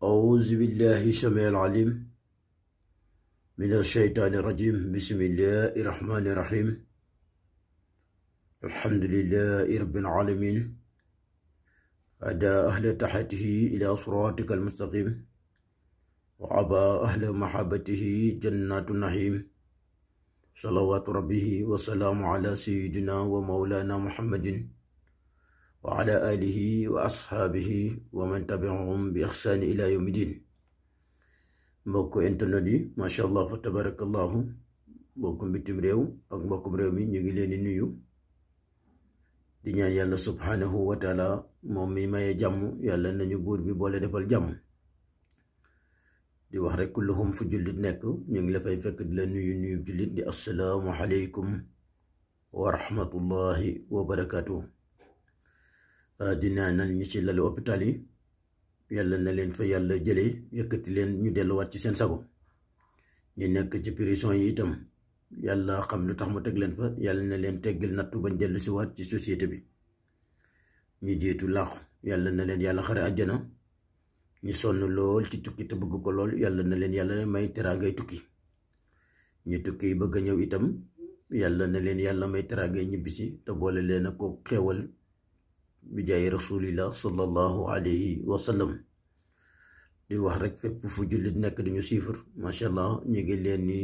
أعوذ بالله السميع العليم من الشيطان الرجيم. بسم الله الرحمن الرحيم. الحمد لله رب العالمين. أدى أهل تحته إلى صراطك المستقيم، وعبى أهل محبته جنات النعيم. صلوات ربه وسلام على سيدنا ومولانا محمد وعلى آله وأصحابه ومن تبعهم بإحسان إلى يوم الدين. mbokk internet yi macha allah fa tabarakallahu, mbokkum bitim réew ak mbokkum réew mi ñu ngi leen di nuyu di ñaan yàlla subhanahu wa taala moom mi maye jàmm yàlla nañu buur bi boole defal jàmm. di wax rek kulluhum fu jullit nekk ñu ngi la fay fekk di la nuyu jullit di assalaamu aleykum wa rahmatullahi wa barakatuh. di ñaanal ñi ci lalu hôpital yi yàlla na leen fa yàlla jëlee yëkkati leen ñu delluwaat ci seen sago. ñu nekk ci prison yi itam yàlla xam lu tax mu teg leen fa, yàlla na leen teggil nattu bañ dellu si waat ci société bi. ñu jiitu laaxu yàlla na leen yàlla xare àjjana. ñu sonn lool ci tukki te bëgg ko lool yàlla na leen yàlla may teraangay tukki. ñu tukki bëgg a ñëw itam yàlla na leen yàlla may teraangay ñibbisi te boole leen ak ko xéewal bi jaay rasulillah sallallahu alayhi wa sallam. di wax rek fépp fu jullit nekk dañu siifar macha allah ñu ngi leen ni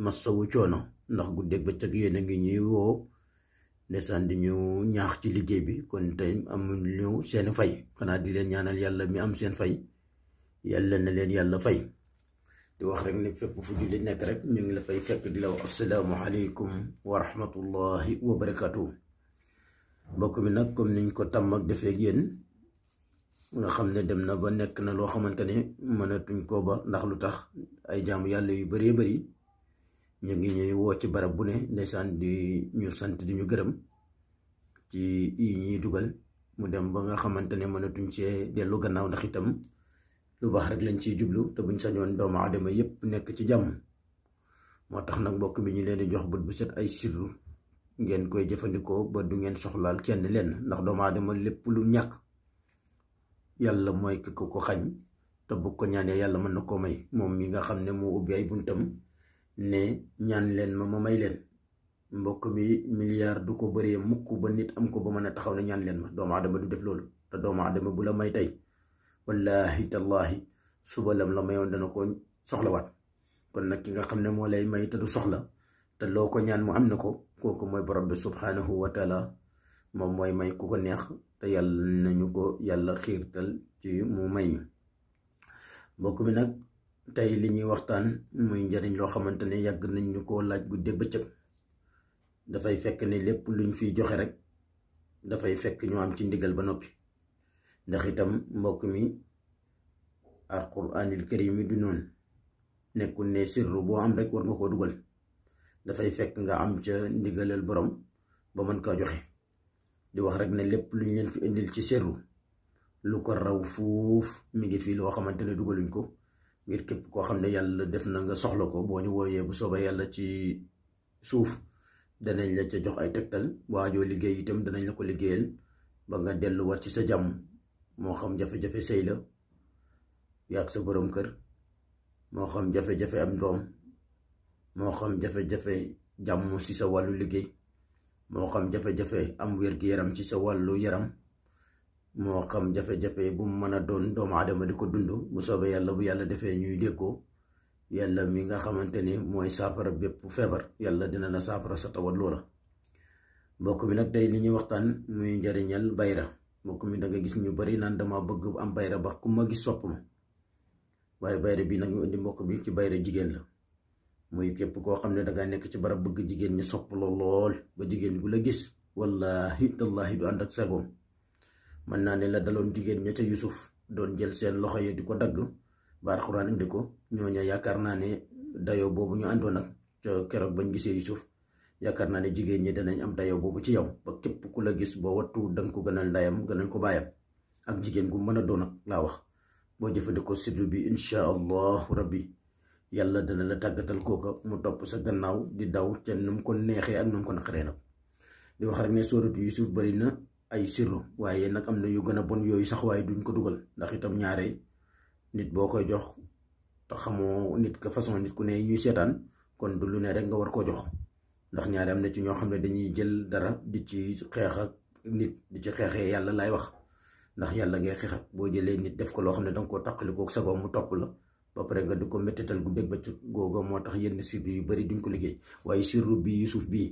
massawu coono ndax guddeeg bëccëg yéen a ngi ñuy woo ndeysaan di ñu ñaax ci liggéey bi, kon tey amuñu seen fay xanaa di leen ñaanal yàlla mi am seen fay yàlla na leen yàlla fay. di wax rek ne fépp fu jullit nekk rek ñu ngi la fay fekk di la wax assalaamu aleykum wa rahmatullahi wa barakatuh. mbokk mi nag comme niñ ko tàmm ak defee ak yéen nga xam ne dem na ba nekk na loo xamante ne mënatuñ koo ba, ndax lu tax ay jaamu yàlla yu bëree bëri ñu ngi ñuy woo ci barab bu ne ndeysaan di ñu sant di ñu gërëm ci yi ñuy dugal mu dem ba nga xamante ne mënatuñ cee dellu gannaaw, ndax itam lu baax rek lañ ciy jublu te buñ sañoon doomu aadama yépp nekk ci jàmm. moo tax nag mbokk mi ñu leen di jox bët bu set ay sirru ngeen koy jëfandikoo ba du ngeen soxlaal kenn lenn, ndax doomu aadama lépp lu ñàkk yàlla mooy ki ko xañ te bu ko ñaanee yàlla mën na koo may. moom mi nga xam ne moo ubbi ay buntam ne ñaan leen ma may leen. mbokk mi milliard du ko bëree mukk ba nit am ko ba mën a taxaw ne ñaan leen ma. doomu aadama du def loolu, te doomu aadama bu la may tey wallahi tallahi suba lam la mayoon dana ko soxlawaat. kon nag ki nga xam ne moo lay may te du soxla te loo ko ñaan mu am na ko, kooku mooy borom bi subhanahu wa taala. moom mooy may ku ko neex te yàlla nañu ko yàlla xiirtal ci mu may ñu. mbokk mi nag tey li ñuy waxtaan muy njariñ loo xamante ne yàgg nañ ñu koo laaj guddeeg bëccëg. dafay fekk ne lépp luñ fiy joxe rek dafay fekk ñu am ci ndigal ba noppi, ndax itam mbokk mi alquraanil karim mi du noonu. nekkul ne sirru boo am rek war nga koo dugal, dafay fekk nga am ca ndigalal borom ba mën kaa joxe. di wax rek ne lépp luñ leen fi indil ci sirru lu ko raw fuuf mi ngi fii loo xamante ne dugaluñ ko, ngir képp koo xam ne yàlla def na nga soxla ko boo ñu wooyee bu soobee yàlla ci suuf danañ la ca jox ay tegtal. waajoo liggéey itam danañ la ko liggéeyal ba nga delluwaat ci sa jàmm. moo xam jafe-jafe sëy la yaag sa borom kër, moo xam jafe-jafe am doom, moo xam jafe-jafe jàmm ci sa wàllu liggéey, moo xam jafe-jafe am wér-gi-yaram ci sa wàllu yaram, moo xam jafe-jafe bu mu mën a doon doomu aadama di ko dund. bu soobee yàlla bu yàlla defee ñuy déggoo, yàlla mi nga xamante ne mooy saafara bépp feebar yàlla dina la saafara sa tawat loola. mbokk mi nag tey li ñuy waxtaan muy njariñal bayra. mbokk mi da nga gis ñu bari naan dama bëgg am bayra ba ku ma gis sopp ma, waaye bayra bi nag ñu indi mbokk bi ci bayra jigéen la. muy képp koo xam ne dangaa nekk ci barab bëgg jigéen ñi sopp la lool ba jigéen bu la gis wallahi tallahi du ànd ak sagoom. mën naa ne la daloon jigéen ña ca Yusuf doon jël seen loxo yi di ko dagg ba alxuraan indi ko, ñooña yaakaar naa ne dayoo boobu ñu àndoon ak ca keroog bañ gisee Yusuf, yaakaar naa ne jigéen ñi danañ am dayoo boobu ci yow ba képp ku la gis boo wattu danga ko gënal ndayam gënal ko baayam. ak jigéen gu mën a doon ak laa wax, boo jëfandikoo sirru bi insha allahu rabbi yàlla dana la tàggatal kooka mu topp sa gannaaw di daw ca nu mu ko neexee ak nu mu ko naqaree nag. di wax rek ne sooratu Yusuf bari na ay sirru, waaye nag am na yu gën a bon yooyu sax waaye duñ ko dugal, ndax itam ñaare nit boo koy jox te xamoo nit ka façon nit ku ne ñuy seetaan kon du lu ne rek nga war koo jox ndax ñaari am na ci ñoo xam ne dañuy jël dara di ci xeex ak nit di ci xeexee yàlla laay wax ndax yàlla ngay xeex ak boo jëlee nit def ko loo xam ne danga koo taqalikoo sagoom mu topp la ba pare nga di ko méttital gu dégg ba ci googa moo tax yenn sirru yu bari duñ ko liggéey waaye sirru bi Yuusuf bii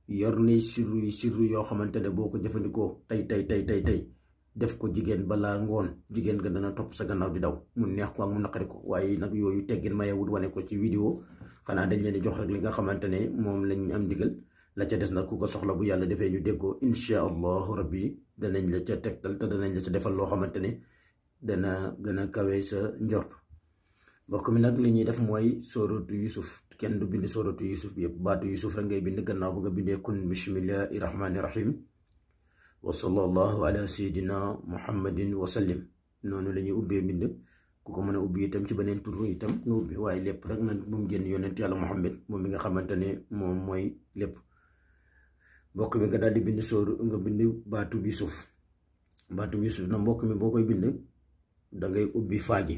yor ne sirru yoo xamante ne boo ko jëfandikoo tey def ko jigéen balaa ngoon jigéen nga dana topp sa gannaaw di daw mu neex ko ak mu naqari ko waaye nag yooyu teggin mayewut wane ko ci vidéo xanaa dañ leen di jox rek li nga xamante ne moom lañ am ndigal la ca des nag ku ko soxla bu yàlla defee ñu déggoo incha allahu rabbi danañ la ca tegtal te danañ la ca defal loo xamante ne dana gën a kawe sa njort mbokk mi nag li ñuy def mooy sooratu Yusuf kenn du bind sooratu Yusuf bi yëpp baatu Yusuf rek ngay bind gannaaw bu nga bindee kun bismillahi rahmani rahim wa sallallahu ala sayidina muhammadin wa sallim noonu la ñuy ubbee mbind ku ko mën a ubbi itam ci beneen tur itam nga ubbi waaye lépp rek na bu mu génn yonent yàlla muhammad moom mi nga xamante ne moom mooy lépp mbokk mi nga daal di bind nga bind baatu Yusuf na mbokk mi boo koy bind da ngay ubbi faagi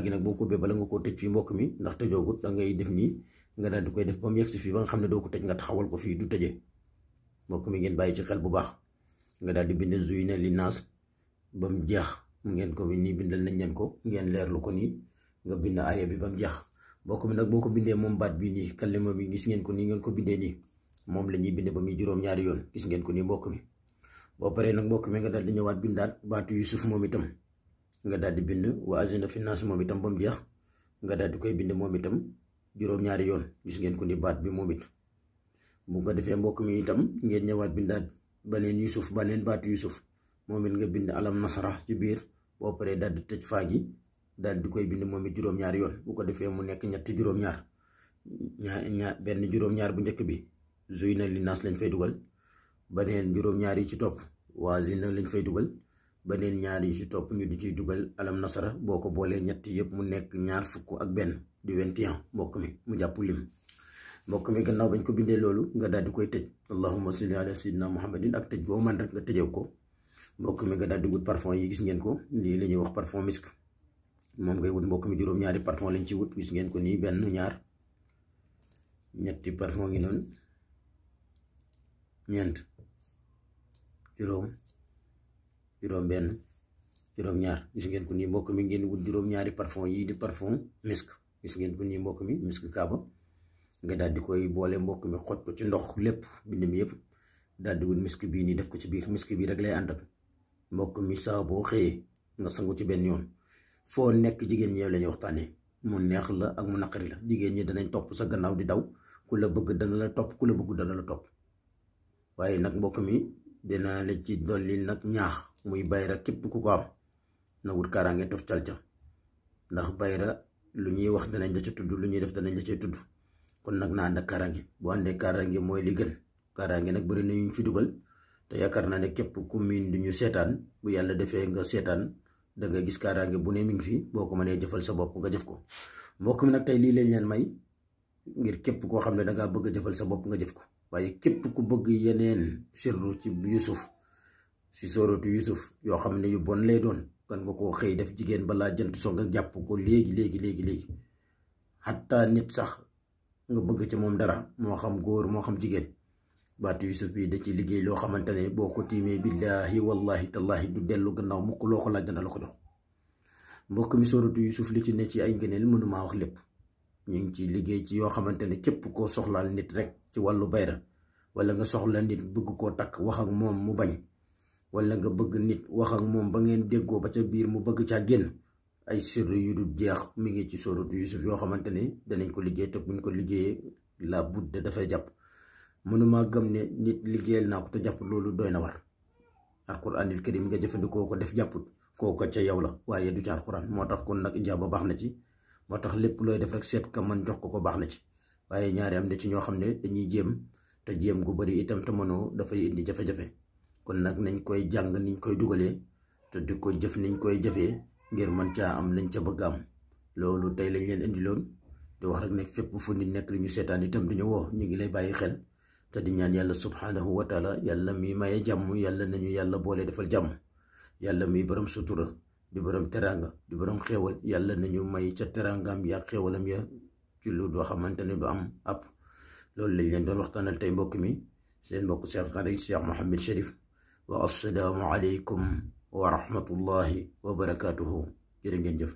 nag boo ko ubbee bala nga koo tëj fii mbokk mi ndax tëjoogut da ngay def nii nga daal di koy def ba mu yegsi fii ba nga xam ne doo ko tëj nga taxawal ko fii du tëjee mbokk mi ngeen bàyyi ci xel bu baax nga daal di bind zuyina li naas ba mu jeex mu ngeen ko nii bindal nañ leen ko ngeen leerlu ko nii nga bind aaya bi ba mu jeex mbokk mi nag boo ko bindee moom baat bii nii kalima bi gis ngeen ko nii ngeen ko bindee nii moom la ñuy binde ba muy juróom-ñaari yoon gis ngeen ko nii mbokk mi boo paree nag mbokk mi nga daal di ñëwaat bindaat baatu Yusuf moom itam nga daal di bind wa azina fi naas moom itam ba mu jeex nga daal di koy bind moom itam juróom-ñaari yoon gis ngeen ko ni baat bi moom it bu ko defee mbokk mi itam ngeen ñëwaat bindaat baneen baatu Yusuf moom it nga bind alam nasara ci biir boo paree daal di tëj faa gi daal di koy bind moom it juróom-ñaari yoon bu ko defee mu nekk ñetti juróom-ñaar benn juróom-ñaar bu njëkk bi zuyna li naas lañ fay dugal baneen juróom-ñaar yi ci topp waazina lañ fay dugal baneen ñaar yi ci topp ñu di ciy dugal alam nasara boo ko boolee ñetti yëpp mu nekk 21 di 21 mbokk mi mu jàpp lim mbokk mi gannaaw bañ ko bindee loolu nga daal di koy tëj allahumma salli ala sayyidina muhammadin ak tëj boo man rek nga tëjew ko mbokk mi nga daal di wut parfum yi gis ngeen ko lii la ñuy wax parfum misk moom ngay wut mbokk mi juróom-ñaari parfum lañ ci wut gis ngeen ko nii benn ñaar ñetti parfum ngi noonu ñeent juróom benn juróom-ñaar gis ngeen ko nii mbokk mi ngeen wut juróom-ñaari parfum yi di parfum misk gis ngeen ko nii mbokk mi misk kaaba nga daal di koy boole mbokk mi xoj ko ci ndox lépp bind mi yëpp daal di wut misk bii nii def ko ci biir misk bii rek lay ànd ak mbokk mi saa boo xëyee nga sangu ci benn yoon foo nekk jigéen ñi la ñuy waxtaanee mu neex la ak mu naqari la jigéen ñi danañ topp sa gannaaw di daw ku la bëgg dana la topp ku la bëgg dana la topp waaye nag mbokk mi dina la ci dolli nag ñaax muy bayra képp ku ko am na wut kaaraange toftal ca ndax bayra lu ñuy wax danañ la ca tudd lu ñuy def danañ la cay tudd kon nag na ànd ak kaaraange boo àndee kaaraange mooy li gën kaaraange nag bëri na ñu fi dugal te yaakaar naa ne képp ku miin du ñu seetaan bu yàlla defee nga seetaan da nga gis kaaraange bu ne mi ngi fi boo ko mënee jëfal sa bopp nga jëf ko mbokk mi nag tey lii lañ leen may ngir képp koo xam ne dangaa bëgg a jëfal sa bopp nga jëf ko waaye képp ku bëgg yeneen sirru ci Yusuf si sooratu Yusuf yoo xam ne yu bon lay doon kan nga koo xëy def jigéen balaa jant so nga jàpp ko léegi xataa nit sax nga bëgg ci moom dara moo xam góor moo xam jigéen baatu Yusuf bi da ci liggéey loo xamante ne boo ko tiimee billaahi wallahi tallahi du dellu gannaaw mukk loo ko laaj dana la ko jox mbokk mi sooratu Yusuf li ci ne ci ay ngëneel mënumaa wax lépp ñu ngi ci liggéey ci yoo xamante ne képp koo soxlaal nit rek ci wàllu bayra wala nga soxla nit bëgg koo takk wax ak moom mu bañ wala nga bëgg nit wax ak moom ba ngeen déggoo ba ca biir mu bëgg caa génn ay sirr yu dul jeex mi ngi ci sooratu Yusuf yoo xamante ne danañ ko liggéey te buñ ko liggéeyee la budde dafay jàpp mënuma gëm ne nit liggéeyal naa ko te jàpp loolu doy na war alquranil karim nga jëfandikoo ko def jàpput kooka ca yow la waaye du ci alquran moo tax kon nag ijaaba baax na ci moo tax lépp looy def rek seet ka man jox ko baax na ci waaye ñaari am na ci ñoo xam ne dañuy jéem te jéem gu bari itam te mënoo dafay indi jafe-jafe kon nag nañ koy jàng niñ koy dugalee te di ko jëf niñ koy jëfee ngir mën caa am lañ ca bëgg am loolu tey lañ leen indiloon di wax rek ne fépp fu nit nekk li ñu seetaan itam duñu woo ñu ngi lay bàyyi xel te di ñaan yàlla subhanahu wa taala yàlla mi maye jàmm yàlla nañu yàlla boole defal jàmm yàlla mi borom sutura di borom teranga di borom xéewal yàlla nañu may ca terangam ya xéewalam ya ci lu doo xamante ne du am ab loolu lañ leen doon waxtaanal tey mbokk mi seen mbokk Cheikh Khady Cheikh Mouhamed Cherif wa assalaamu aleykum wa rahmatullahi wa barakatuhu jërë ngeen jëf